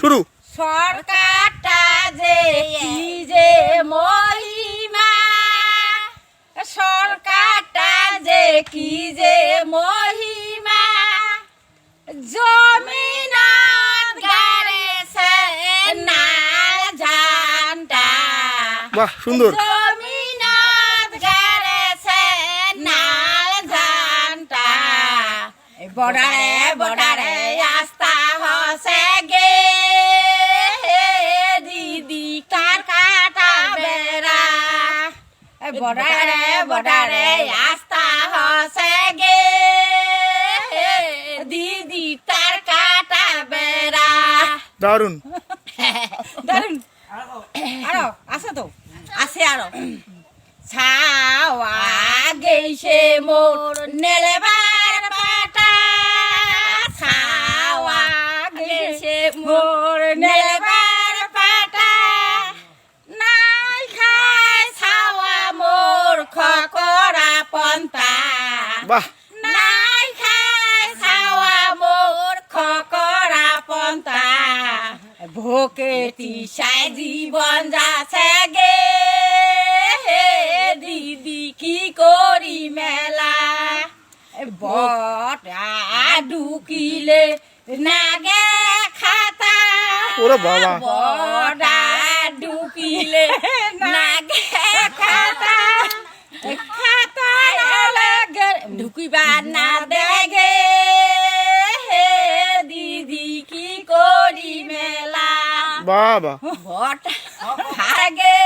শুরু। সরকারটা যে কি যে মহিমা, সরকারটা যে কি যে মহিমা, জমিনাত গাড়েছে নাল জানটা। বাহ, সুন্দর। জমিনাত গাড়েছে নাল জানটা, বর্ডারে বর্ডারে আস্থা হসে গে দিদি কার কাটা বেড়া, বর্ডারে বর্ডারে আস্থা হসে গে দিদি তার কাটা বেড়া। দারুণ দারুন। আরো আছে তো, আছে আরো। ছাওয়া গেছে মোর নেলেবার পাটা, ছাওয়া গেছে মোর নেলেবার পাটা, নাই খায় ছাওয়া মোর খকরা পন্তা। বাহ, নাই খায় ছাওয়া মোর খকরা পন্তা, ভোকে তিসায় জীবন যাচ্ছে গে দিদি কি করি মেলা, বটা ঢুকিলে নাগে খাতা, ওরে বাবা। বটা ঢুকিলে নাগে খাতা, খাতা লাগে ঢুকিবা না দেগে দিদি কি করি মেলা, বাবা। বটা ভাগে